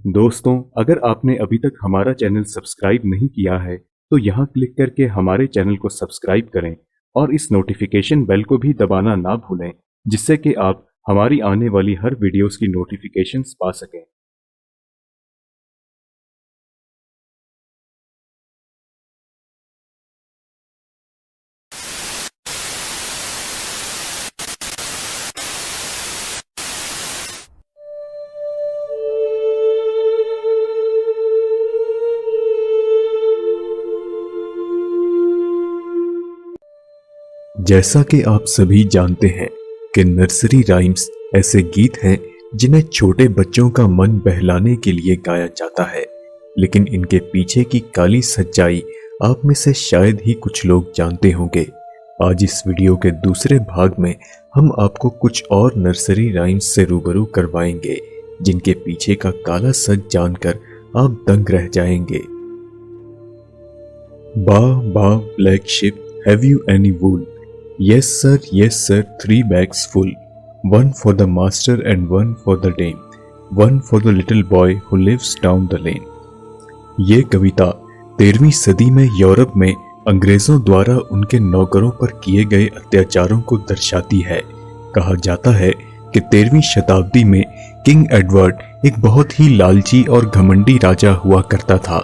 दोस्तों, अगर आपने अभी तक हमारा चैनल सब्सक्राइब नहीं किया है तो यहाँ क्लिक करके हमारे चैनल को सब्सक्राइब करें और इस नोटिफिकेशन बेल को भी दबाना ना भूलें, जिससे कि आप हमारी आने वाली हर वीडियोस की नोटिफिकेशंस पा सकें। जैसा कि आप सभी जानते हैं कि नर्सरी राइम्स ऐसे गीत हैं जिन्हें छोटे बच्चों का मन बहलाने के लिए गाया जाता है, लेकिन इनके पीछे की काली सच्चाई आप में से शायद ही कुछ लोग जानते होंगे। आज इस वीडियो के दूसरे भाग में हम आपको कुछ और नर्सरी राइम्स से रूबरू करवाएंगे, जिनके पीछे का काला सच जानकर आप दंग रह जाएंगे। बा बा black ship, have you any wool? Yes sir, 3 bags full. One for the master and one for the dame. One for the little boy who lives down the lane. ये कविता 13वीं सदी में यूरोप में अंग्रेजों द्वारा उनके नौकरों पर किए गए अत्याचारों को दर्शाती है। कहा जाता है कि 13वीं शताब्दी में किंग एडवर्ड एक बहुत ही लालची और घमंडी राजा हुआ करता था।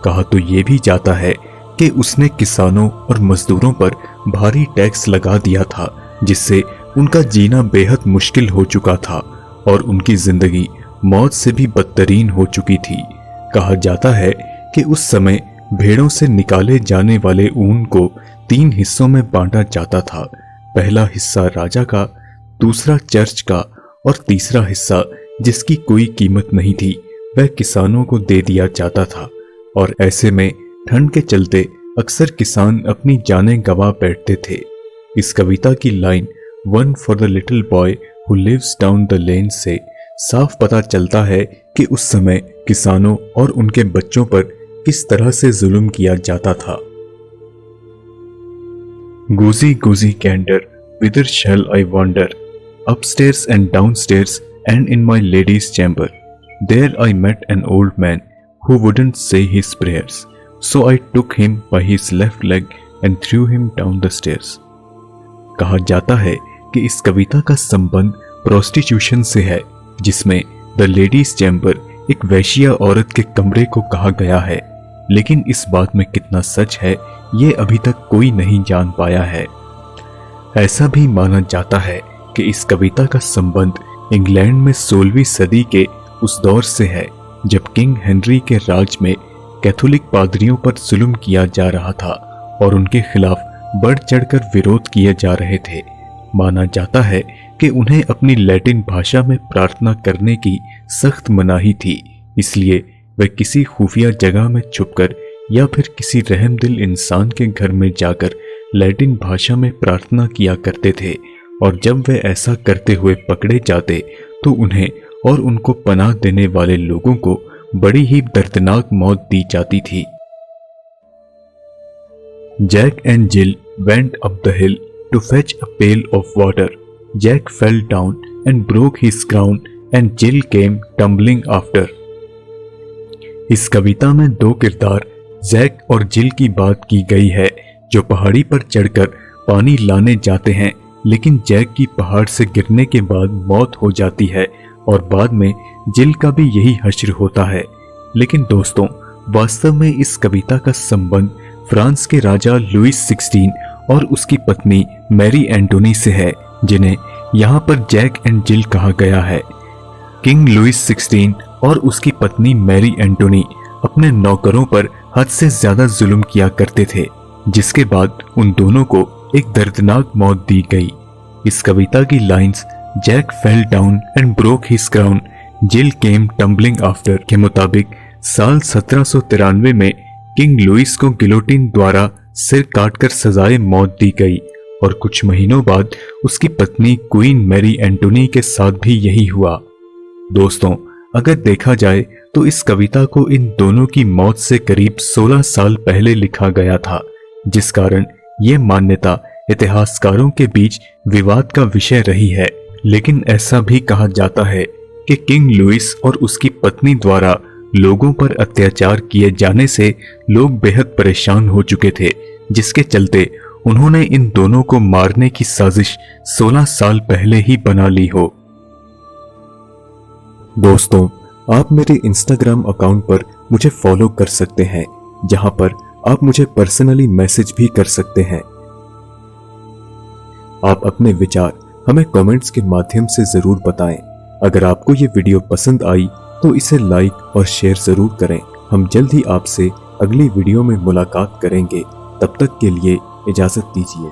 कहा तो ये भी जाता है कि उसने किसानों और मजदूरों पर भारी टैक्स लगा दिया था, जिससे उनका जीना बेहद मुश्किल हो चुका था और उनकी जिंदगी मौत से भी बदतरीन हो चुकी थी। कहा जाता है कि उस समय भेड़ों से निकाले जाने वाले ऊन को 3 हिस्सों में बांटा जाता था। पहला हिस्सा राजा का, दूसरा चर्च का और तीसरा हिस्सा, जिसकी कोई कीमत नहीं थी, वह किसानों को दे दिया जाता था। और ऐसे में ठंड के चलते अक्सर किसान अपनी जानें गंवा बैठते थे। इस कविता की line one for the little boy who lives down the lane से साफ पता चलता है कि उस समय किसानों और उनके बच्चों पर किस तरह से जुल्म किया जाता था। गोजी गोजी कैंडर, whither shall I wander? Upstairs and downstairs and in my lady's chamber. There I met an old man who wouldn't say his prayers. So I took him by his left leg and threw him down the stairs. कहा जाता है कि इस कविता का संबंध prostitution से है, जिसमें द लेडीज चैम्बर एक वैश्या औरत के कमरे को कहा गया है। लेकिन इस बात में कितना सच है ये अभी तक कोई नहीं जान पाया है। ऐसा भी माना जाता है कि इस कविता का संबंध इंग्लैंड में 16वीं सदी के उस दौर से है जब किंग हेनरी के राज में कैथोलिक पादरियों पर जुल्म किया जा रहा था और उनके खिलाफ बढ़ चढ़कर विरोध किए जा रहे थे। माना जाता है कि उन्हें अपनी लैटिन भाषा में प्रार्थना करने की सख्त मनाही थी, इसलिए वे किसी खुफिया जगह में छुपकर या फिर किसी रहमदिल इंसान के घर में जाकर लैटिन भाषा में प्रार्थना किया करते थे। और जब वे ऐसा करते हुए पकड़े जाते तो उन्हें और उनको पनाह देने वाले लोगों को बड़ी ही दर्दनाक मौत दी जाती थी। Jack and Jill went up the hill to fetch a pail of water. Jack fell down and broke his crown and Jill came tumbling after. इस कविता में 2 किरदार जैक और जिल की बात की गई है, जो पहाड़ी पर चढ़कर पानी लाने जाते हैं, लेकिन जैक की पहाड़ से गिरने के बाद मौत हो जाती है और बाद में जिल का भी यही हश्र होता है। लेकिन दोस्तों, वास्तव में इस कविता का संबंध फ्रांस के राजा लुईस 16 और उसकी पत्नी मैरी एंटोनी से है, जिन्हें यहाँ पर जैक एंड जिल कहा गया है। किंग लुईस 16 और उसकी पत्नी मैरी एंटोनी अपने नौकरों पर हद से ज्यादा जुल्म किया करते थे, जिसके बाद उन दोनों को एक दर्दनाक मौत दी गई। इस कविता की lines Jack fell down and broke his crown, Jill came tumbling after के मुताबिक साल 1793 में किंग लुईस को गिलोटिन द्वारा सिर काटकर सजाए मौत दी गई और कुछ महीनों बाद उसकी पत्नी क्वीन मैरी एंटोनी के साथ भी यही हुआ। दोस्तों, अगर देखा जाए तो इस कविता को इन दोनों की मौत से करीब 16 साल पहले लिखा गया था, जिस कारण यह मान्यता इतिहासकारों के बीच विवाद का विषय रही है। लेकिन ऐसा भी कहा जाता है कि किंग लुइस और उसकी पत्नी द्वारा लोगों पर अत्याचार किए जाने से लोग बेहद परेशान हो चुके थे, जिसके चलते उन्होंने इन दोनों को मारने की साजिश 16 साल पहले ही बना ली हो। दोस्तों, आप मेरे इंस्टाग्राम अकाउंट पर मुझे फॉलो कर सकते हैं, जहां पर आप मुझे पर्सनली मैसेज भी कर सकते हैं। आप अपने विचार हमें कमेंट्स के माध्यम से जरूर बताएं। अगर आपको ये वीडियो पसंद आई तो इसे लाइक और शेयर जरूर करें। हम जल्द ही आपसे अगली वीडियो में मुलाकात करेंगे। तब तक के लिए इजाजत दीजिए।